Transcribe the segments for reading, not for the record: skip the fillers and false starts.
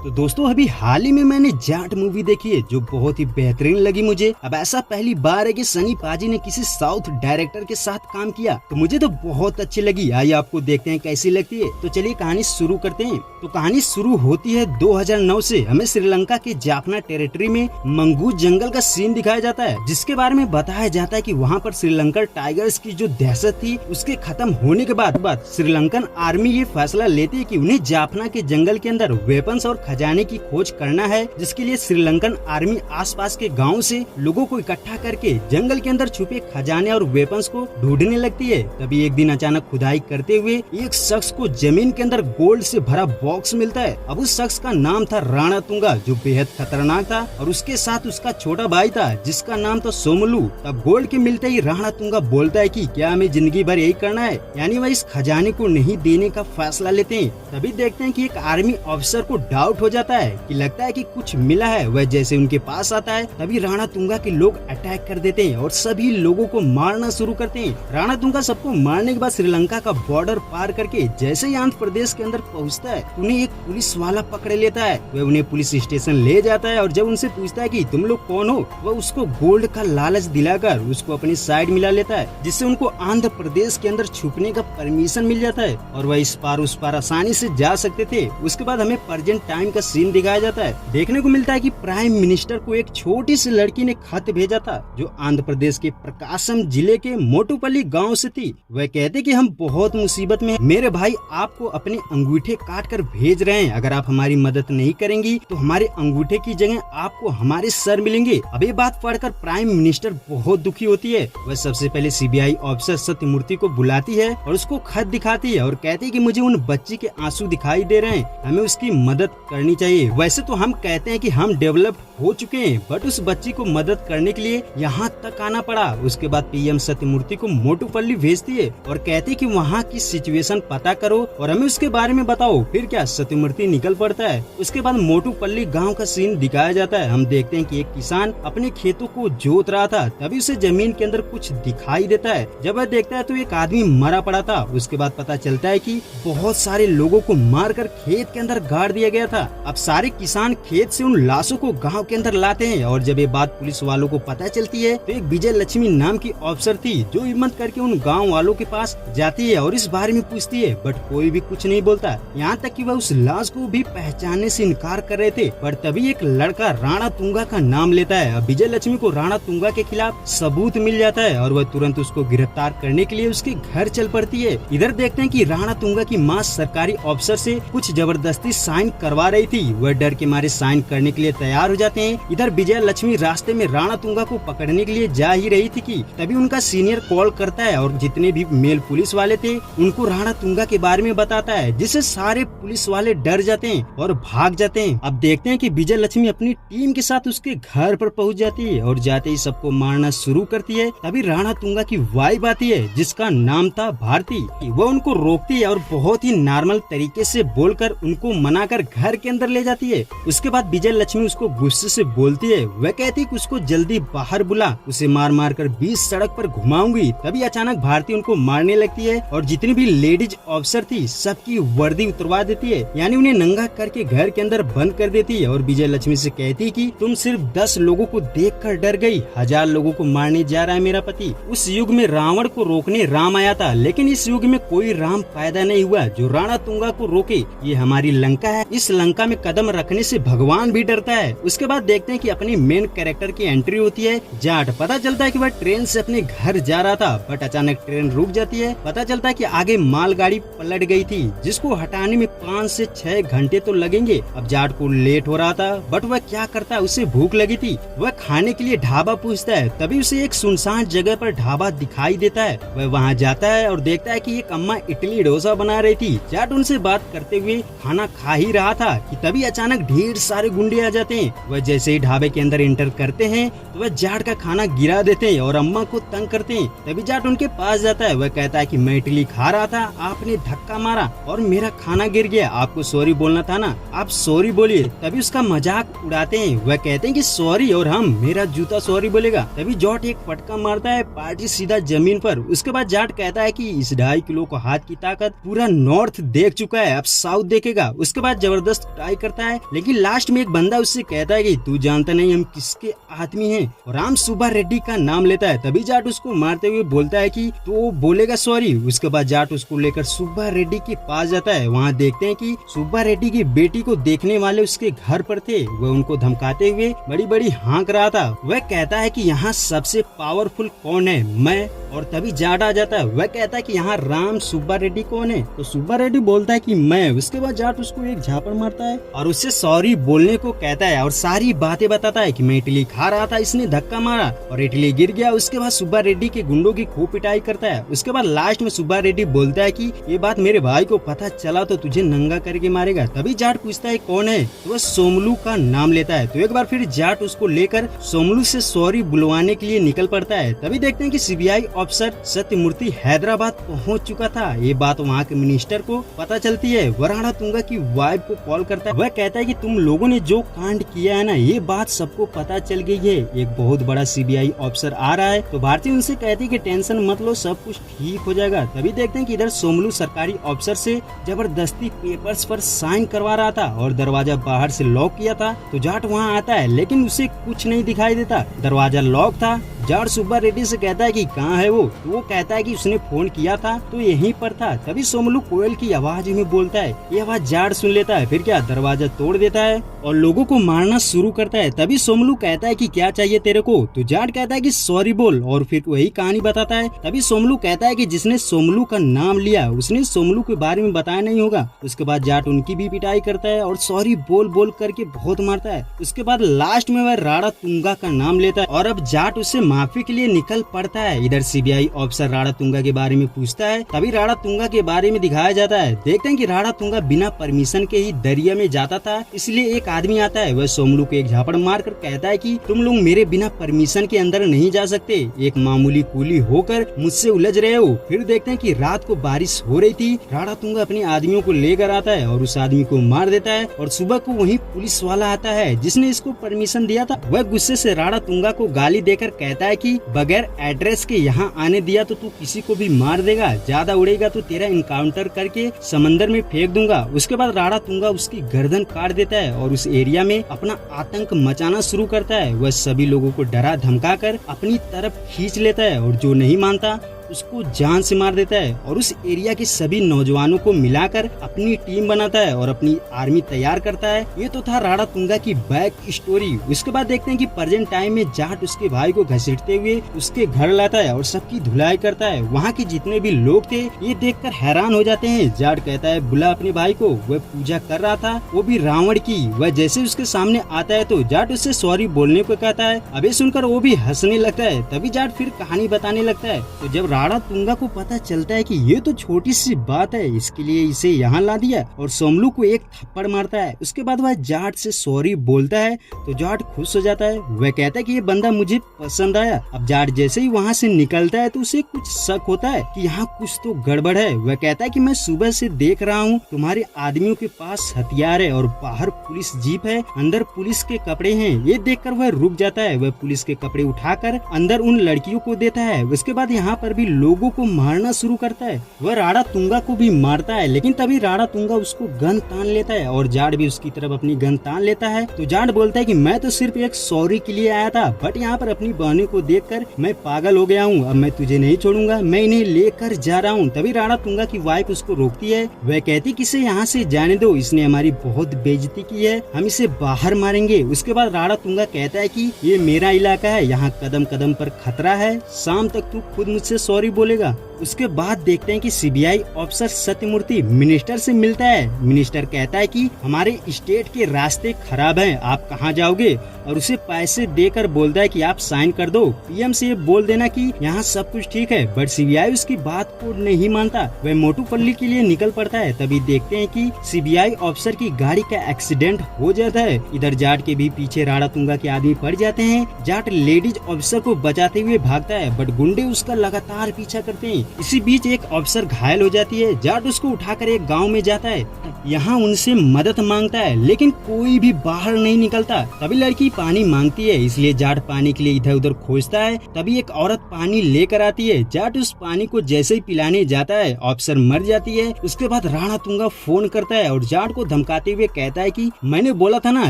तो दोस्तों अभी हाल ही में मैंने जाट मूवी देखी है जो बहुत ही बेहतरीन लगी मुझे। अब ऐसा पहली बार है कि सनी पाजी ने किसी साउथ डायरेक्टर के साथ काम किया, तो मुझे तो बहुत अच्छी लगी। आइए आपको देखते हैं कैसी लगती है। तो चलिए कहानी शुरू करते हैं। तो कहानी शुरू होती है 2009 से। हमें श्रीलंका के जाफना टेरिटरी में मंगूस जंगल का सीन दिखाया जाता है, जिसके बारे में बताया जाता है कि वहाँ पर श्रीलंका टाइगर्स की जो दहशत थी उसके खत्म होने के बाद श्रीलंकन आर्मी ये फैसला लेती है कि उन्हें जाफना के जंगल के अंदर वेपन्स और खजाने की खोज करना है, जिसके लिए श्रीलंकन आर्मी आसपास के गांव से लोगों को इकट्ठा करके जंगल के अंदर छुपे खजाने और वेपन्स को ढूंढने लगती है। तभी एक दिन अचानक खुदाई करते हुए एक शख्स को जमीन के अंदर गोल्ड से भरा बॉक्स मिलता है। अब उस शख्स का नाम था राणा तुंगा, जो बेहद खतरनाक था, और उसके साथ उसका छोटा भाई था जिसका नाम था सोमलू। तब गोल्ड के मिलते ही राणा तुंगा बोलता है कि क्या हमें जिंदगी भर यही करना है, यानी वह इस खजाने को नहीं देने का फैसला लेते हैं। तभी देखते हैं कि एक आर्मी ऑफिसर को डाउट हो जाता है कि लगता है कि कुछ मिला है। वह जैसे उनके पास आता है तभी राणा तुंगा के लोग अटैक कर देते हैं और सभी लोगों को मारना शुरू करते हैं। राणा तुंगा सबको मारने के बाद श्रीलंका का बॉर्डर पार करके जैसे ही आंध्र प्रदेश के अंदर पहुंचता है, उन्हें एक पुलिस वाला पकड़ लेता है। वह उन्हें पुलिस स्टेशन ले जाता है और जब उनसे पूछता है कि तुम लोग कौन हो, वह उसको गोल्ड का लालच दिलाकर उसको अपनी साइड मिला लेता है, जिससे उनको आंध्र प्रदेश के अंदर छुपने का परमिशन मिल जाता है और वह इस पार उस पार आसानी से जा सकते थे। उसके बाद हमें प्रेजेंट टाइम का सीन दिखाया जाता है। देखने को मिलता है कि प्राइम मिनिस्टर को एक छोटी सी लड़की ने खत भेजा था जो आंध्र प्रदेश के प्रकाशम जिले के मोटूपल्ली गांव से थी। वह कहते कि हम बहुत मुसीबत में हैं। मेरे भाई आपको अपने अंगूठे काट कर भेज रहे हैं। अगर आप हमारी मदद नहीं करेंगी तो हमारे अंगूठे की जगह आपको हमारे सर मिलेंगे। अब ये बात पढ़कर प्राइम मिनिस्टर बहुत दुखी होती है। वह सबसे पहले सीबीआई ऑफिसर सत्यमूर्ति को बुलाती है और उसको खत दिखाती है और कहती है कि मुझे उन बच्ची के आंसू दिखाई दे रहे हैं, हमें उसकी मदद करनी चाहिए। वैसे तो हम कहते हैं कि हम डेवलप हो चुके हैं, बट उस बच्ची को मदद करने के लिए यहाँ तक आना पड़ा। उसके बाद पीएम सत्यमूर्ति को मोटूपल्ली भेजती है और कहती है कि वहाँ की सिचुएशन पता करो और हमें उसके बारे में बताओ। फिर क्या सत्यमूर्ति निकल पड़ता है। उसके बाद मोटूपल्ली गांव का सीन दिखाया जाता है। हम देखते हैं कि एक किसान अपने खेतों को जोत रहा था, तभी उसे जमीन के अंदर कुछ दिखाई देता है। जब वह देखता है तो एक आदमी मरा पड़ा था। उसके बाद पता चलता है कि बहुत सारे लोगों को मारकर खेत के अंदर गाड़ दिया गया था। अब सारे किसान खेत से उन लाशों को गांव के अंदर लाते हैं और जब ये बात पुलिस वालों को पता चलती है तो एक विजय लक्ष्मी नाम की ऑफिसर थी जो हिम्मत करके उन गांव वालों के पास जाती है और इस बारे में पूछती है, बट कोई भी कुछ नहीं बोलता। यहाँ तक कि वह उस लाश को भी पहचानने से इनकार कर रहे थे। पर तभी एक लड़का राणा तुंगा का नाम लेता है। अब विजय लक्ष्मी को राणा तुंगा के खिलाफ सबूत मिल जाता है और वह तुरंत उसको गिरफ्तार करने के लिए उसके घर चल पड़ती है। इधर देखते हैं कि राणा तुंगा की माँ सरकारी ऑफिसर से कुछ जबरदस्ती साइन करवा रही थी। वह डर के मारे साइन करने के लिए तैयार हो जाते हैं। इधर विजय लक्ष्मी रास्ते में राणा तुंगा को पकड़ने के लिए जा ही रही थी कि तभी उनका सीनियर कॉल करता है और जितने भी मेल पुलिस वाले थे उनको राणा तुंगा के बारे में बताता है, जिससे सारे पुलिस वाले डर जाते हैं और भाग जाते हैं। अब देखते हैं कि विजय लक्ष्मी अपनी टीम के साथ उसके घर पर पहुंच जाती है और जाते ही सबको मारना शुरू करती है। तभी राणा तुंगा की वाइफ आती है जिसका नाम था भारती। वो उनको रोकती है और बहुत ही नॉर्मल तरीके से बोलकर उनको मनाकर घर के अंदर ले जाती है। उसके बाद विजय लक्ष्मी उसको गुस्से से बोलती है। वह कहती है कि उसको जल्दी बाहर बुला, उसे मार मार कर 20 सड़क पर घुमाऊंगी। तभी अचानक भारती उनको मारने लगती है और जितनी भी लेडीज ऑफिसर थी सबकी वर्दी उतरवा देती है, यानी उन्हें नंगा करके घर के अंदर बंद कर देती है और विजय लक्ष्मी से कहती है कि तुम सिर्फ 10 लोगों को देखकर डर गई, 1000 लोगों को मारने जा रहा है मेरा पति। उस युग में रावण को रोकने राम आया था, लेकिन इस युग में कोई राम पैदा नहीं हुआ जो राणा तुंगा को रोके। ये हमारी लंका है, इस लंका में कदम रखने से भगवान भी डरता है। उसके बाद देखते हैं कि अपनी मेन कैरेक्टर की एंट्री होती है जाट। पता चलता है कि वह ट्रेन से अपने घर जा रहा था, बट अचानक ट्रेन रुक जाती है। पता चलता है कि आगे मालगाड़ी पलट गई थी, जिसको हटाने में 5 से 6 घंटे तो लगेंगे। अब जाट को लेट हो रहा था, बट वह क्या करता है, उसे भूख लगी थी। वह खाने के लिए ढाबा पूछता है। तभी उसे एक सुनसान जगह पर ढाबा दिखाई देता है। वह वहाँ जाता है और देखता है कि एक अम्मा इडली डोसा बना रही थी। जाट उनसे बात करते हुए खाना खा ही रहा था कि तभी अचानक ढेर सारे गुंडे आ जाते हैं। वह जैसे ही ढाबे के अंदर एंटर करते हैं तो वह जाट का खाना गिरा देते हैं और अम्मा को तंग करते हैं। तभी जाट उनके पास जाता है। वह कहता है कि मैं इडली खा रहा था, आपने धक्का मारा और मेरा खाना गिर गया, आपको सॉरी बोलना था ना, आप सॉरी बोलिए। तभी उसका मजाक उड़ाते हैं। वह कहते हैं कि सॉरी और हम, मेरा जूता सॉरी बोलेगा। तभी जाट एक पटका मारता है, पार्टी सीधा जमीन पर। उसके बाद जाट कहता है कि इस 2.5 किलो को हाथ की ताकत पूरा नॉर्थ देख चुका है, अब साउथ देखेगा। उसके बाद जबरदस्त ट्राई करता है, लेकिन लास्ट में एक बंदा उससे कहता है कि तू जानता नहीं हम किसके आदमी हैं, और राम सुब्बा रेड्डी का नाम लेता है। तभी जाट उसको मारते हुए बोलता है कि तो बोलेगा सॉरी। उसके बाद जाट उसको लेकर सुब्बा रेड्डी के पास जाता है। वहाँ देखते हैं कि सुब्बा रेड्डी की बेटी को देखने वाले उसके घर पर थे। वह उनको धमकाते हुए बड़ी बड़ी हाँक रहा था। वह कहता है कि यहाँ सबसे पावरफुल कौन है, मैं। और तभी जाट आ जाता है। वह कहता है कि यहाँ राम सुब्बा रेड्डी कौन है, तो सुब्बा रेड्डी बोलता है कि मैं। उसके बाद जाट उसको एक झापड़ मारता है और उससे सॉरी बोलने को कहता है और सारी बातें बताता है कि मैं इडली खा रहा था, इसने धक्का मारा और इडली गिर गया। उसके बाद सुब्बा रेड्डी के गुंडों की खूब पिटाई करता है। उसके बाद लास्ट में सुब्बा रेड्डी बोलता है कि ये बात मेरे भाई को पता चला तो तुझे नंगा करके मारेगा। तभी जाट पूछता है कौन है, तो वह सोमलू का नाम लेता है। तो एक बार फिर जाट उसको लेकर सोमलू से सॉरी बुलवाने के लिए निकल पड़ता है। तभी देखते हैं कि सीबीआई ऑफिसर सत्यमूर्ति हैदराबाद पहुंच चुका था। ये बात वहाँ के मिनिस्टर को पता चलती है। वह राणा तुंगा की वाइफ को कॉल करता है। वह कहता है कि तुम लोगों ने जो कांड किया है ना, ये बात सबको पता चल गई है, एक बहुत बड़ा सीबीआई ऑफिसर आ रहा है। तो भारती उनसे कहती है कि टेंशन मत लो, सब कुछ ठीक हो जाएगा। तभी देखते हैं कि इधर सोमलू सरकारी ऑफिसर से जबरदस्ती पेपर्स पर साइन करवा रहा था और दरवाजा बाहर से लॉक किया था। तो जाट वहाँ आता है, लेकिन उसे कुछ नहीं दिखाई देता, दरवाजा लॉक था। जाट सुब्बा रेड्डी से कहता है कि कहाँ है वो, तो वो कहता है कि उसने फोन किया था तो यहीं पर था। तभी सोमलू कोयल की आवाज में बोलता है। ये आवाज जाट सुन लेता है, फिर क्या दरवाजा तोड़ देता है और लोगों को मारना शुरू करता है। तभी सोमलू कहता है कि क्या चाहिए तेरे को, तो जाट कहता है कि सॉरी बोल, और फिर वही कहानी बताता है। तभी सोमलू कहता है कि जिसने सोमलू का नाम लिया उसने सोमलू के बारे में बताया नहीं होगा। उसके बाद जाट उनकी भी पिटाई करता है और सॉरी बोल बोल करके बहुत मारता है। उसके बाद लास्ट में वह राणा तुंगा का नाम लेता है और अब जाट उससे माफी के लिए निकल पड़ता है। इधर सीबीआई ऑफिसर राणा तुंगा के बारे में पूछता है। तभी राणा तुंगा के बारे में दिखाया जाता है। देखते हैं कि राणा तुंगा बिना परमिशन के ही दरिया में जाता था, इसलिए एक आदमी आता है। वह सोमलू को एक झापड़ मार कर कहता है कि तुम लोग मेरे बिना परमिशन के अंदर नहीं जा सकते, एक मामूली कूली होकर मुझसे उलझ रहे हो। फिर देखते हैं कि रात को बारिश हो रही थी। राणा तुंगा अपने आदमियों को लेकर आता है और उस आदमी को मार देता है और सुबह को वही पुलिस वाला आता है जिसने इसको परमिशन दिया था। वह गुस्से से राणा तुंगा को गाली देकर कहता है कि बगैर एड्रेस के यहाँ आने दिया तो तू किसी को भी मार देगा, ज्यादा उड़ेगा तो तेरा इनकाउंटर करके समंदर में फेंक दूंगा। उसके बाद राणा तुंगा उसकी गर्दन काट देता है और उस एरिया में अपना आतंक मचाना शुरू करता है। वह सभी लोगों को डरा धमका कर अपनी तरफ खींच लेता है और जो नहीं मानता उसको जान से मार देता है और उस एरिया के सभी नौजवानों को मिलाकर अपनी टीम बनाता है और अपनी आर्मी तैयार करता है। ये तो था राणा तुंगा की बैक स्टोरी। उसके बाद देखते हैं कि प्रेजेंट टाइम में जाट उसके भाई को घसीटते हुए उसके घर लाता है और सबकी धुलाई करता है। वहाँ के जितने भी लोग थे ये देखकर हैरान हो जाते हैं। जाट कहता है बुला अपने भाई को। वह पूजा कर रहा था, वो भी रावण की। वह जैसे उसके सामने आता है तो जाट उससे सॉरी बोलने को कहता है। अभी सुनकर वो भी हंसने लगता है। तभी जाट फिर कहानी बताने लगता है। तो जब राणा तुंगा को पता चलता है कि ये तो छोटी सी बात है, इसके लिए इसे यहाँ ला दिया और सोमलू को एक थप्पड़ मारता है। उसके बाद वह जाट से सॉरी बोलता है तो जाट खुश हो जाता है। वह कहता है कि ये बंदा मुझे पसंद आया। अब जाट जैसे ही वहाँ से निकलता है तो उसे कुछ शक होता है कि यहाँ कुछ तो गड़बड़ है। वह कहता है कि मैं सुबह से देख रहा हूँ तुम्हारे आदमियों के पास हथियार है और बाहर पुलिस जीप है, अंदर पुलिस के कपड़े हैं। ये देखकर वह रुक जाता है। वह पुलिस के कपड़े उठाकर अंदर उन लड़कियों को देता है। उसके बाद यहाँ पर भी लोगों को मारना शुरू करता है। वह राणा तुंगा को भी मारता है, लेकिन तभी राणा तुंगा उसको गन तान लेता है और जाट भी उसकी तरफ अपनी गन तान लेता है। तो जाट बोलता है कि मैं तो सिर्फ एक सॉरी के लिए आया था, बट यहाँ पर अपनी बहनों को देखकर मैं पागल हो गया हूँ। अब मैं तुझे नहीं छोड़ूंगा, मैं इन्हें लेकर जा रहा हूँ। तभी राणा तुंगा की वाइफ उसको रोकती है। वह कहती कि इसे यहाँ से जाने दो, इसने हमारी बहुत बेइज्जती की है, हम इसे बाहर मारेंगे। उसके बाद राणा तुंगा कहता है कि ये मेरा इलाका है, यहाँ कदम कदम पर खतरा है, शाम तक तू खुद मुझसे सॉरी बोलेगा। उसके बाद देखते हैं कि सीबीआई ऑफिसर सत्यमूर्ति मिनिस्टर से मिलता है। मिनिस्टर कहता है कि हमारे स्टेट के रास्ते खराब हैं, आप कहाँ जाओगे, और उसे पैसे देकर बोलता है कि आप साइन कर दो। पीएम से ये बोल देना कि यहाँ सब कुछ ठीक है, बट सीबीआई उसकी बात को नहीं मानता। वह मोटूपल्ली के लिए निकल पड़ता है। तभी देखते हैं कि सीबीआई ऑफिसर की गाड़ी का एक्सीडेंट हो जाता है। इधर जाट के भी पीछे राणा तुंगा के आदमी पड़ जाते हैं। जाट लेडीज ऑफिसर को बचाते हुए भागता है, बट गुंडे उसका लगातार पीछा करते हैं। इसी बीच एक अफसर घायल हो जाती है। जाट उसको उठाकर एक गाँव में जाता है, यहाँ उनसे मदद मांगता है लेकिन कोई भी बाहर नहीं निकलता। तभी लड़की पानी मांगती है, इसलिए जाट पानी के लिए इधर उधर खोजता है। तभी एक औरत पानी लेकर आती है। जाट उस पानी को जैसे ही पिलाने जाता है, अफसर मर जाती है। उसके बाद राणा तुंगा फोन करता है और जाट को धमकाते हुए कहता है कि मैंने बोला था ना,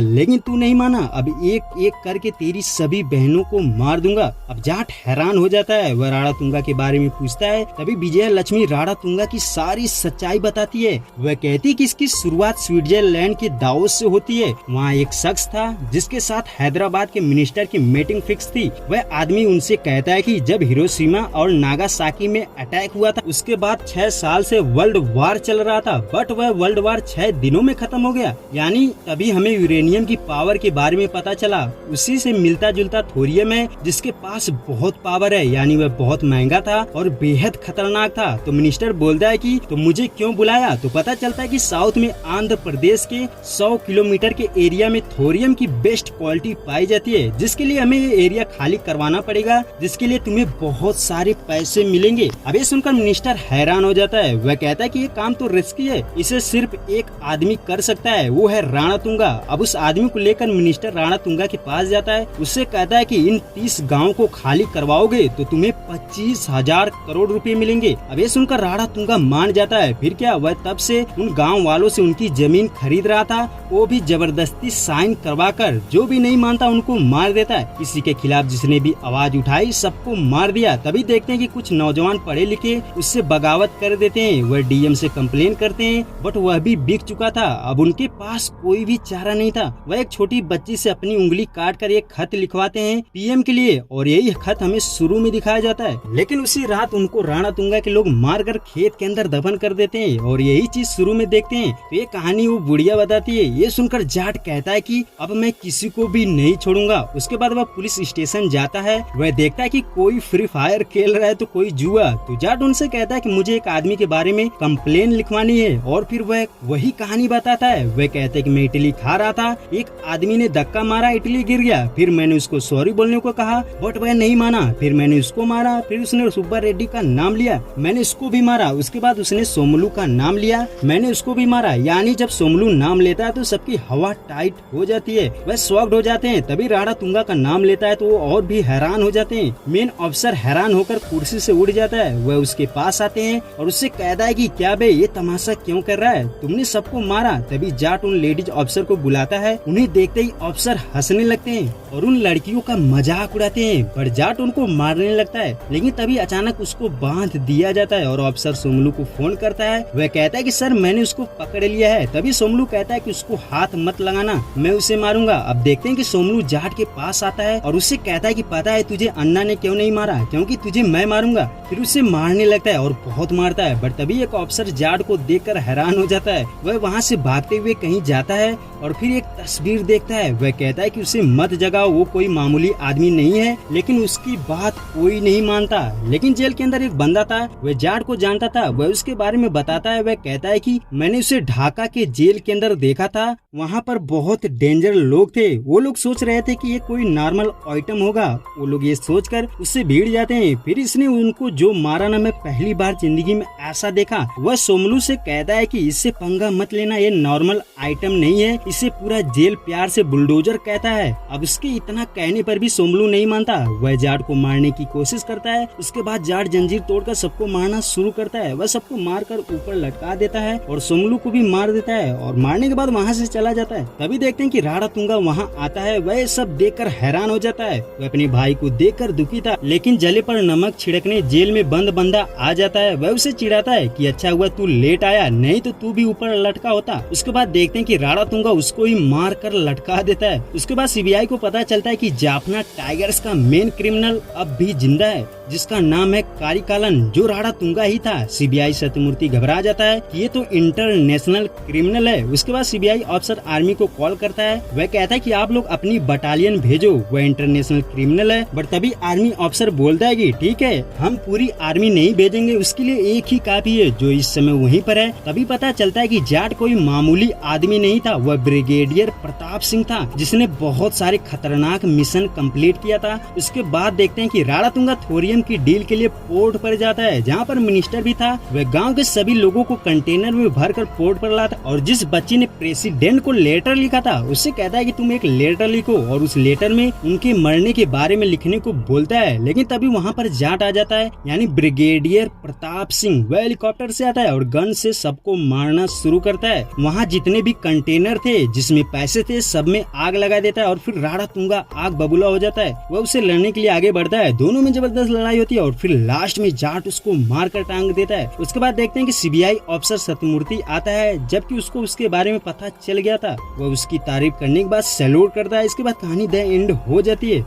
लेकिन तू नहीं माना। अब एक एक करके तेरी सभी बहनों को मार दूंगा। अब जाट हैरान हो जाता है, वह राणा तुंगा के बारे में पूछता है। तभी विजया लक्ष्मी राणा तुंगा की सारी सच्चाई बताती है। वह कहती कि इसकी शुरुआत स्विट्जरलैंड के दावोस से होती है। वहाँ एक शख्स था जिसके साथ हैदराबाद के मिनिस्टर की मीटिंग फिक्स थी। वह आदमी उनसे कहता है कि जब हिरोशिमा और नागासाकी में अटैक हुआ था, उसके बाद 6 साल से वर्ल्ड वार चल रहा था, बट वह वर्ल्ड वार 6 दिनों में खत्म हो गया। यानी तभी हमें यूरेनियम की पावर के बारे में पता चला। उसी से मिलता जुलता थोरियम है जिसके पास बहुत पावर है, यानी वह बहुत महंगा था और बेहद खतरनाक था। तो मिनिस्टर बोलता है कि तो मुझे क्यों बुलाया। तो पता चलता है कि साउथ में आंध्र प्रदेश के 100 किलोमीटर के एरिया में थोरियम की बेस्ट क्वालिटी पाई जाती है, जिसके लिए हमें ये एरिया खाली करवाना पड़ेगा, जिसके लिए तुम्हें बहुत सारे पैसे मिलेंगे। अब ये सुनकर मिनिस्टर हैरान हो जाता है। वह कहता है कि ये काम तो रिस्की है, इसे सिर्फ एक आदमी कर सकता है, वो है राणा तुंगा। अब उस आदमी को लेकर मिनिस्टर राणा तुंगा के पास जाता है। उससे कहता है कि इन 30 गाँव को खाली करवाओगे तो तुम्हें 25,000 करोड़ रुपए मिलेंगे। अब ये सुनकर राणा तुंगा मान जाता है। फिर क्या, वह तब से उन गाँव वालों से उनकी जमीन खरीद रहा था, वो भी जबरदस्ती साइन करवाकर। जो भी नहीं मानता उनको मार देता है। किसी के खिलाफ जिसने भी आवाज उठाई सबको मार दिया। तभी देखते हैं कि कुछ नौजवान पढ़े लिखे उससे बगावत कर देते हैं। वह डीएम से कंप्लेन करते हैं, बट वह भी बिक चुका था। अब उनके पास कोई भी चारा नहीं था। वह एक छोटी बच्ची से अपनी उंगली काट कर एक खत लिखवाते हैं पीएम के लिए, और यही खत हमें शुरू में दिखाया जाता है। लेकिन उसी रात उनको राणा तुंगा के लोग मार कर खेत के अंदर दफन कर देते हैं, और यही चीज शुरू में देखते हैं। तो ये कहानी वो बुढ़िया बताती है। ये सुनकर जाट कहता है कि अब मैं किसी को भी नहीं छोड़ूंगा। उसके बाद वह पुलिस स्टेशन जाता है। वह देखता है कि कोई फ्री फायर खेल रहा है तो कोई जुआ। तो जाट उनसे कहता है कि मुझे एक आदमी के बारे में कंप्लेन लिखवानी है, और फिर वह वही कहानी बताता है। वह कहते हैं कि मैं इडली खा रहा था, एक आदमी ने धक्का मारा, इडली गिर गया। फिर मैंने उसको सॉरी बोलने को कहा, बट वह नहीं माना। फिर मैंने उसको मारा। फिर उसने सुब्बा रेड्डी का नाम लिया, मैंने उसको भी मारा। उसके बाद उसने सोमलू का नाम लिया, मैंने उसको भी मारा। यानी जब सोमलू नाम लेता है तो सबकी हवा टाइट हो जाती है, वह शॉक्ड हो जाते हैं। तभी राणा तुंगा का नाम लेता है तो वो और भी हैरान हो जाते हैं। मेन अफसर हैरान होकर कुर्सी से उड़ जाता है। वह उसके पास आते हैं और उससे कहता है कि क्या बे, ये तमाशा क्यों कर रहा है, तुमने सबको मारा। तभी जाट उन लेडीज अफसर को बुलाता है। उन्हें देखते ही अफसर हंसने लगते हैं और उन लड़कियों का मजाक उड़ाते हैं, पर जाट उनको मारने लगता है। लेकिन तभी अचानक उसको बांध दिया जाता है और अफसर सोमलू को फोन करता है। वह कहता है कि सर मैंने उसको पकड़ लिया है। तभी सोमलू कहता है कि उसको हाथ मत लगाना, मैं उसे मारूंगा। अब देखते हैं कि सोमलू जाट के पास आता है और उससे कहता है कि पता है तुझे अन्ना ने क्यों नहीं मारा, क्योंकि तुझे मैं मारूंगा। फिर उसे मारने लगता है और बहुत मारता है। बट तभी एक अफसर जाट को देखकर हैरान हो जाता है। वह वहाँ से भागते हुए कहीं जाता है और फिर एक तस्वीर देखता है। वह कहता है कि उसे मत जगाओ, वो कोई मामूली आदमी नहीं है। लेकिन उसकी बात कोई नहीं मानता। लेकिन जेल के अंदर एक बंदा था, वह जाट को जानता था। वह उसके बारे में बताता है। वह कहता है कि मैंने उसे ढाका के जेल के अंदर देखा था, वहाँ पर बहुत डेंजर लोग थे। वो लोग सोच रहे थे कि ये कोई नॉर्मल आइटम होगा। वो लोग ये सोचकर उससे भीड़ जाते हैं। फिर इसने उनको जो मारा ना, मैं पहली बार जिंदगी में ऐसा देखा। वह सोमलू से कहता है कि इससे पंगा मत लेना, ये नॉर्मल आइटम नहीं है, इसे पूरा जेल प्यार से बुलडोजर कहता है। अब उसके इतना कहने पर भी सोमलू नहीं मानता। वह जाट को मारने की कोशिश करता है। उसके बाद जाट जंजीर तोड़कर सबको मारना शुरू करता है। वह सबको मारकर ऊपर लटका देता है और सोमलू को भी मार देता है, और मारने के बाद वहाँ से चला जाता है। तभी देखते हैं कि राणा तुंगा वहाँ आता है। वह सब देखकर हैरान हो जाता है। वह अपने भाई को देखकर दुखी था, लेकिन जले पर नमक छिड़कने जेल में बंद बंदा आ जाता है। वह उसे चिढ़ाता है कि अच्छा हुआ तू लेट आया, नहीं तो तू भी ऊपर लटका होता। उसके बाद देखते हैं कि राणा तुंगा उसको ही मार कर लटका देता है। उसके बाद सीबीआई को पता चलता है कि जाफना टाइगर्स का मेन क्रिमिनल अब भी जिंदा है, जिसका नाम है कारिकालन, जो राणा तुंगा ही था। सीबीआई सत्यमूर्ति घबरा जाता है कि ये तो इंटरनेशनल क्रिमिनल है। उसके बाद सीबीआई अफसर आर्मी को कॉल करता है। वह कहता है कि आप लोग अपनी बटालियन भेजो, वह इंटरनेशनल क्रिमिनल है। बट तभी आर्मी अफसर बोलता है कि ठीक है, हम पूरी आर्मी नहीं भेजेंगे, उसके लिए एक ही काफी है जो इस समय वहीं पर है। तभी पता चलता है कि जाट कोई मामूली आदमी नहीं था, वह ब्रिगेडियर प्रताप सिंह था, जिसने बहुत सारे खतरनाक मिशन कंप्लीट किया था। उसके बाद देखते हैं कि राणा तुंगा थोरियम की डील के लिए पोर्ट पर पर जाता है जहाँ पर मिनिस्टर भी था। वह गांव के सभी लोगों को कंटेनर में भरकर पोर्ट पर लाता और जिस बच्ची ने प्रेसिडेंट को लेटर लिखा था उससे कहता है कि तुम एक लेटर लिखो और उस लेटर में उनके मरने के बारे में लिखने को बोलता है। लेकिन तभी वहाँ पर जाट आ जाता है, यानी ब्रिगेडियर प्रताप सिंह। वह हेलीकॉप्टर से आता है और गन से सबको मारना शुरू करता है। वहाँ जितने भी कंटेनर थे जिसमें पैसे थे सब में आग लगा देता है और फिर राणा तुंगा आग बबूला हो जाता है। वह उसे लड़ने के लिए आगे बढ़ता है। दोनों में जबरदस्त लड़ाई होती है और फिर लास्ट में जाट उसको मार कर टांग देता है। उसके बाद देखते हैं कि सीबीआई ऑफिसर सत्यमूर्ति आता है, जबकि उसको उसके बारे में पता चल गया था। वह उसकी तारीफ करने के बाद सैल्यूट करता है। इसके बाद कहानी द एंड हो जाती है।